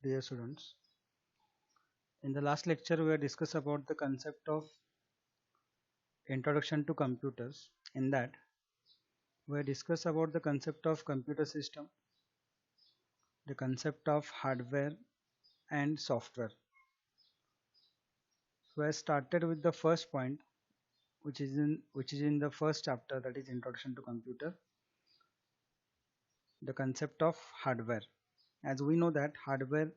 dear students. In the last lecture, we have discussed about the concept of introduction to computers. In that, we have discussed about the concept of computer system, the concept of hardware and software. So I started with the first point, which is in the first chapter, that is introduction to computer, the concept of hardware. As we know that hardwares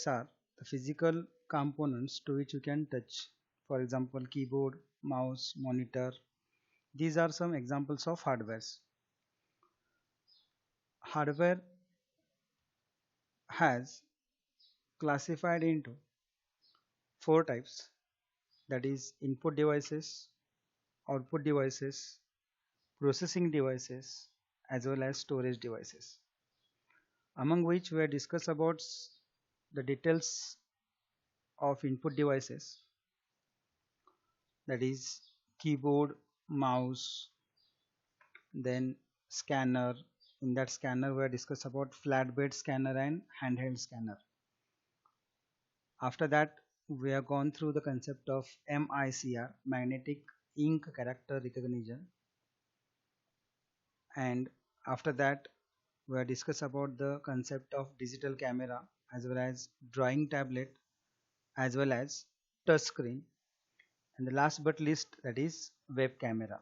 are the physical components to which you can touch. For example, keyboard, mouse, monitor. These are some examples of hardwares. Hardware has classified into four types, that is input devices, output devices, processing devices, as well as storage devices. Among which we have discussed about the details of input devices, that is keyboard, mouse, then scanner. In that scanner we have discussed about flatbed scanner and handheld scanner. After that, we have gone through the concept of MICR, magnetic ink character recognition, and after that we have discussed about the concept of digital camera, as well as drawing tablet, as well as touch screen, and the last but least, that is web camera.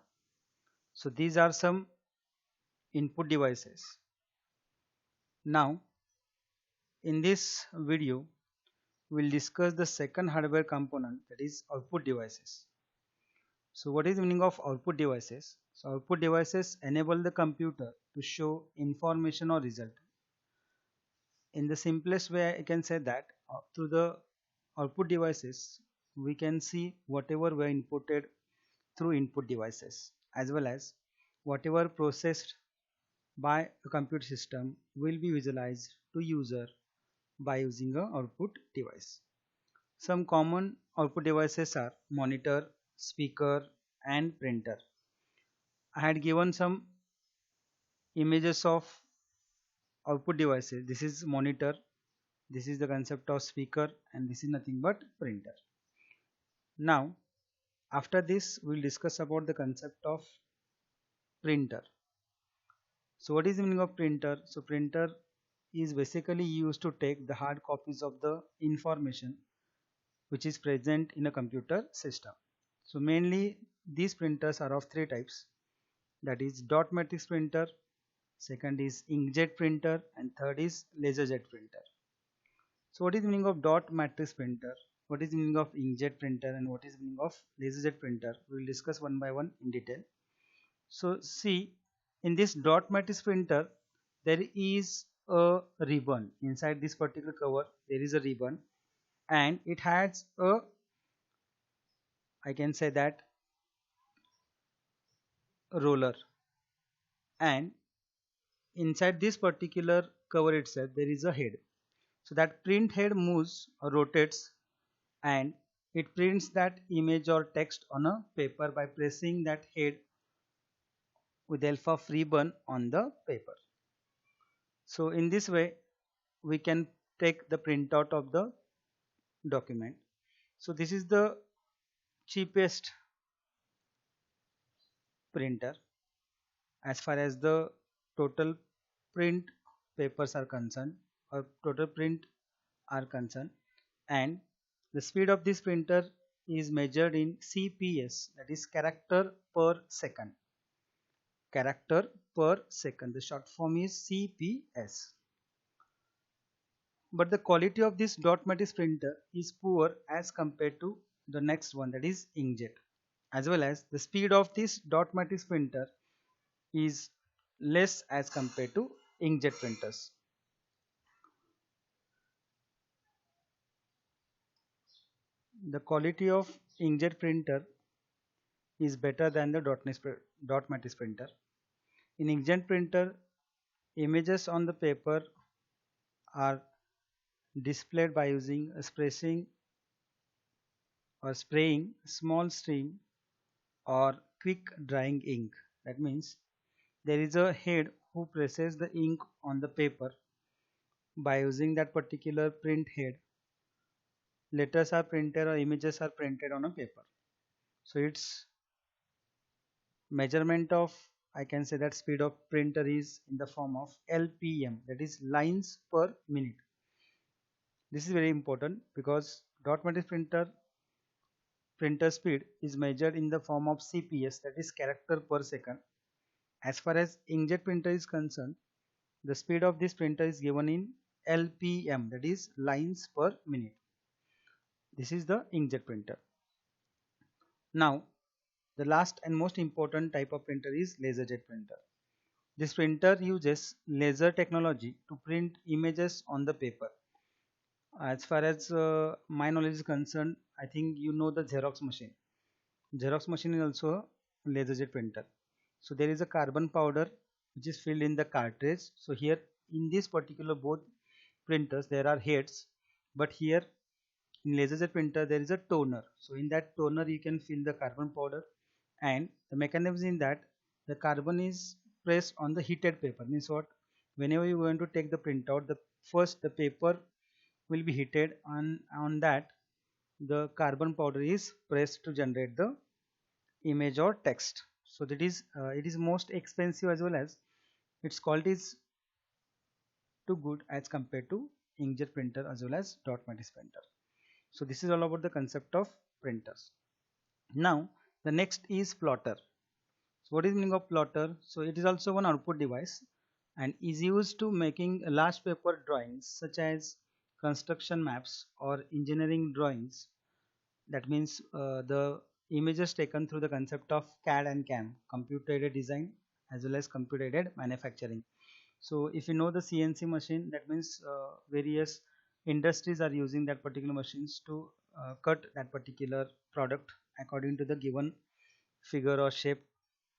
So these are some input devices. Now in this video we'll discuss the second hardware component, that is output devices. So what is the meaning of output devices? So output devices enable the computer to show information or result. In the simplest way I can say that through the output devices we can see whatever we inputted through input devices, as well as whatever processed by a computer system will be visualized to user by using a output device. Some common output devices are monitor, speaker, and printer. I had given some images of output devices. This is monitor, this is the concept of speaker, and this is nothing but printer. Now after this we'll discuss about the concept of printer. So what is the meaning of printer? So printer is basically used to take the hard copies of the information which is present in a computer system. So mainly these printers are of three types, that is dot matrix printer, second is inkjet printer, and third is laserjet printer. So what is the meaning of dot matrix printer? What is the meaning of inkjet printer, and what is the meaning of laserjet printer? We will discuss one by one in detail. So see, in this dot matrix printer there is a ribbon. Inside this particular cover there is a ribbon, and it has a, I can say that, roller, and inside this particular cover itself there is a head. So that print head moves or rotates, and it prints that image or text on a paper by pressing that head with the help of ribbon on the paper. So in this way we can take the printout of the document. So this is the cheapest printer as far as the total print papers are concerned, or total print are concerned, and the speed of this printer is measured in CPS, that is character per second. Character per second, the short form is CPS. But the quality of this dot matrix printer is poor as compared to the next one, that is inkjet, as well as the speed of this dot matrix printer is less as compared to inkjet printers. The quality of inkjet printer is better than the dot matrix printer. In inkjet printer, images on the paper are displayed by using a spraying small stream or quick drying ink. That means there is a head who presses the ink on the paper, by using that particular print head, letters are printed or images are printed on a paper. So its measurement of, I can say that speed of printer is in the form of LPM, that is lines per minute. This is very important because dot matrix printer speed is measured in the form of CPS, that is character per second. As far as inkjet printer is concerned, the speed of this printer is given in LPM, that is lines per minute. This is the inkjet printer. Now, the last and most important type of printer is laserjet printer. This printer uses laser technology to print images on the paper. As far as my knowledge is concerned, I think you know the Xerox machine. Xerox machine is also a laserjet printer. So there is a carbon powder which is filled in the cartridge. So here in this particular both printers there are heads, but here in laserjet printer there is a toner. So in that toner you can fill the carbon powder, and the mechanism is in that the carbon is pressed on the heated paper. Means what? Whenever you are going to take the printout, the first the paper will be heated, and on that the carbon powder is pressed to generate the image or text. So that is it is most expensive, as well as its quality is too good as compared to inkjet printer as well as dot matrix printer. So this is all about the concept of printers. Now the next is plotter. So what is the meaning of plotter? So it is also one output device and is used to making large paper drawings such as construction maps or engineering drawings. That means the images taken through the concept of CAD and CAM, computer aided design as well as computer aided manufacturing. So if you know the CNC machine, that means various industries are using that particular machines to cut that particular product according to the given figure or shape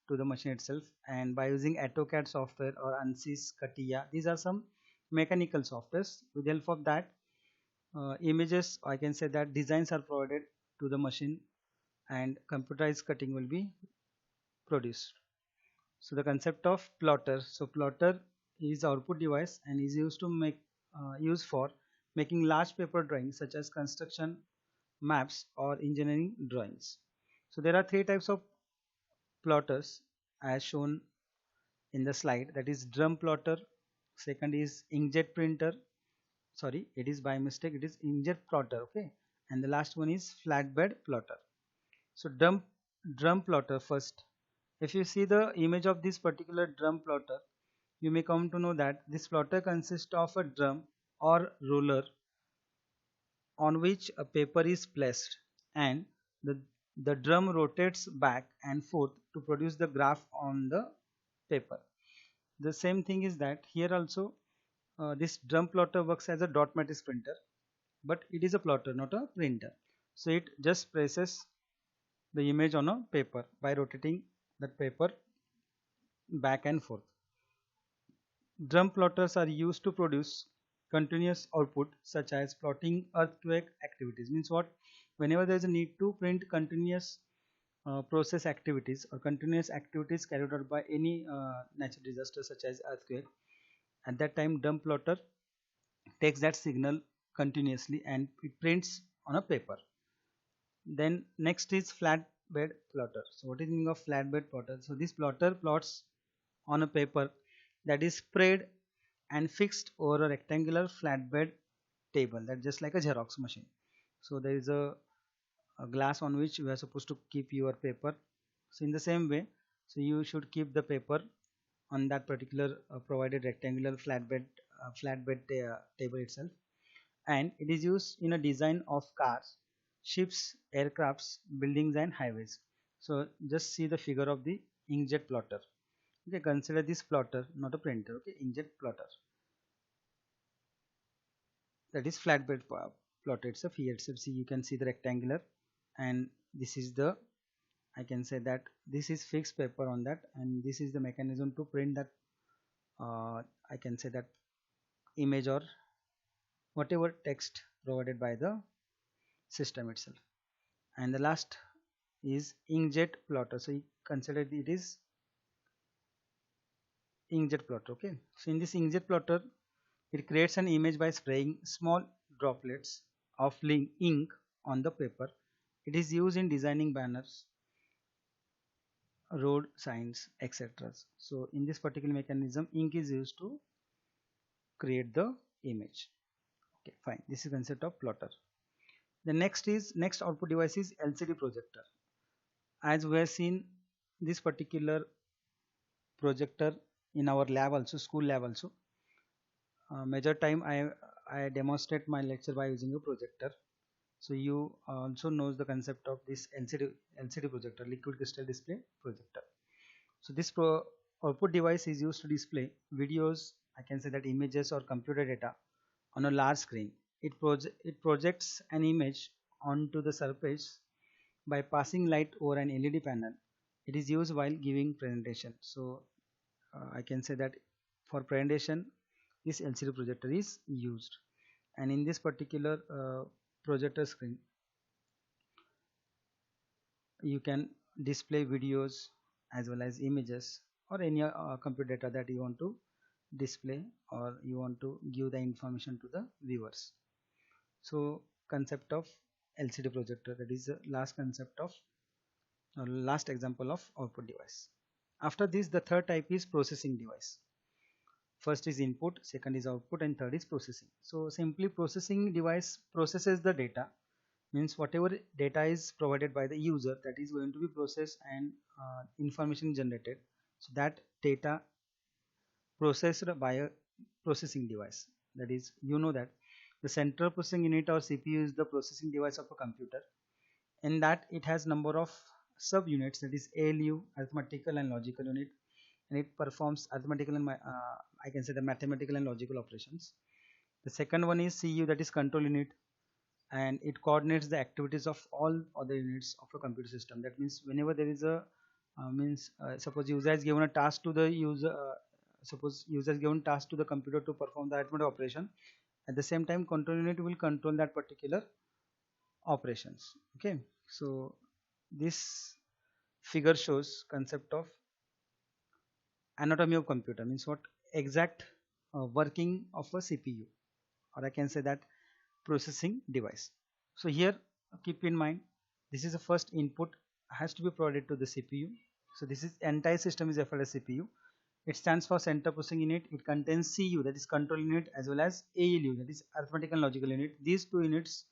to the machine itself. And by using AutoCAD software or ANSYS, CATIA, these are some mechanical softwares. With the help of that, images, I can say that designs are provided to the machine and computerized cutting will be produced. So the concept of plotter. So plotter is output device and is used to make use for making large paper drawings such as construction maps or engineering drawings. So there are three types of plotters as shown in the slide, that is drum plotter, second is inkjet printer, sorry it is by mistake, it is inkjet plotter, okay, and the last one is flatbed plotter. So drum plotter first. If you see the image of this particular drum plotter, you may come to know that this plotter consists of a drum or roller on which a paper is placed, and the, the drum rotates back and forth to produce the graph on the paper. The same thing is that here also this drum plotter works as a dot matrix printer, but it is a plotter, not a printer. So it just presses the image on a paper by rotating that paper back and forth. Drum plotters are used to produce continuous output such as plotting earthquake activities. Means what? Whenever there is a need to print continuous process activities or continuous activities carried out by any natural disaster such as earthquake, at that time drum plotter takes that signal continuously and it prints on a paper. Then next is flatbed plotter. So what is the meaning of flatbed plotter? So this plotter plots on a paper that is spread and fixed over a rectangular flatbed table, that just like a Xerox machine. So there is a glass on which you are supposed to keep your paper. So in the same way, so you should keep the paper on that particular provided rectangular table itself, and it is used in a design of cars, ships, aircrafts, buildings and highways. So just see the figure of the inkjet plotter. Okay, consider this plotter, not a printer. Okay, inkjet plotter, that is flatbed plotter itself. Here itself, see, you can see the rectangular, and this is the, I can say that this is fixed paper on that, and this is the mechanism to print that I can say that image or whatever text provided by the system itself. And the last is inkjet plotter. So you consider it is inkjet plotter. Okay, so in this inkjet plotter It creates an image by spraying small droplets of ink on the paper. It is used in designing banners, road signs, etc. So in this particular mechanism, ink is used to create the image. Okay, fine. This is concept of plotter. The next output device is LCD projector. As we have seen this particular projector in our lab also, school lab also. Major time I demonstrate my lecture by using a projector. So you also knows the concept of this LCD projector, liquid crystal display projector. So this output device is used to display videos, I can say that images or computer data on a large screen. It projects an image onto the surface by passing light over an LED panel. It is used while giving presentation. So I can say that for presentation this LCD projector is used, and in this particular projector screen you can display videos as well as images or any computer data that you want to display or you want to give the information to the viewers. So concept of LCD projector, that is the last concept of last example of output device. After this, the third type is processing device. First is input, second is output, and third is processing. So simply processing device processes the data, means whatever data is provided by the user, that is going to be processed and information generated. So that data processed by a processing device. That is, you know that the central processing unit or CPU is the processing device of a computer. In that it has number of subunits, that is ALU, arithmetical and logical unit, and it performs arithmetical and I can say the mathematical and logical operations. The second one is CU, that is control unit, and it coordinates the activities of all other units of a computer system. That means whenever there is a suppose user is given a task to the user, suppose user is given task to the computer to perform the arithmetic operation, at the same time control unit will control that particular operations. Okay, so this figure shows concept of anatomy of computer, means what exact working of a CPU, or I can say that processing device. So here keep in mind, this is the first input has to be provided to the CPU. So this is entire system is referred as CPU. It stands for center processing unit. It contains CU, that is control unit, as well as ALU, that is arithmetic and logical unit. These two units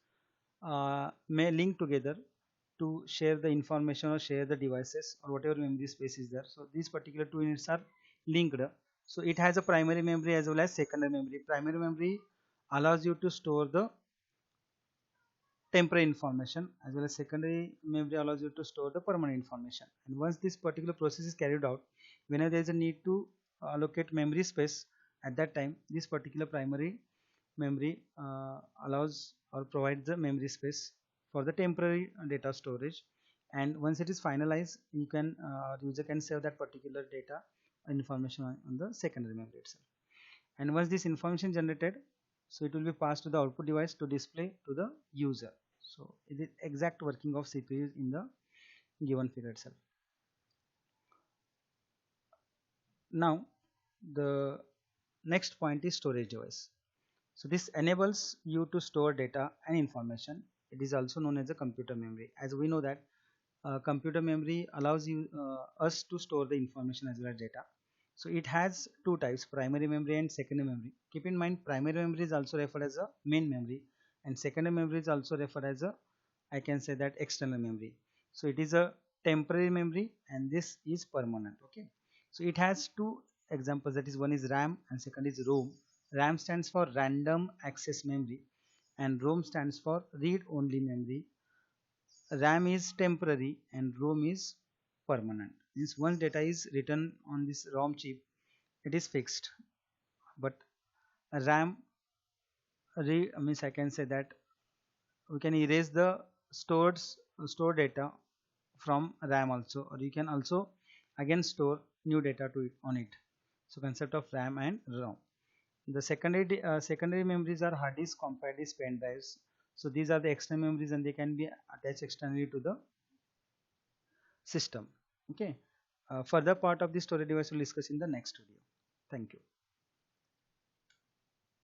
may link together to share the information or share the devices or whatever memory space is there. So these particular two units are linked. So it has a primary memory as well as secondary memory. Primary memory allows you to store the temporary information, as well as secondary memory allows you to store the permanent information. And once this particular process is carried out, whenever there is a need to allocate memory space, at that time this particular primary memory allows or provides the memory space for the temporary data storage. And once it is finalized, you can user can save that particular data information on the secondary memory itself. And once this information generated, so it will be passed to the output device to display to the user. So it is exact working of CPU in the given figure itself. Now the next point is storage device. So this enables you to store data and information. It is also known as a computer memory. As we know that computer memory allows you us to store the information as well as data. So it has two types, primary memory and secondary memory. Keep in mind, primary memory is also referred as a main memory, and secondary memory is also referred as a, I can say that, external memory. So it is a temporary memory and this is permanent. Okay, so it has two examples, that is one is RAM and second is ROM. RAM stands for random access memory and ROM stands for read only memory. RAM is temporary and ROM is permanent. Means once data is written on this ROM chip, it is fixed. But RAM means I can say that we can erase the stored data from RAM also, or you can also again store new data to it on it. So concept of RAM and ROM. The secondary memories are hard disk, compact disk, pen drives. So these are the external memories and they can be attached externally to the system. Okay, further part of the storage device will discuss in the next video. Thank you.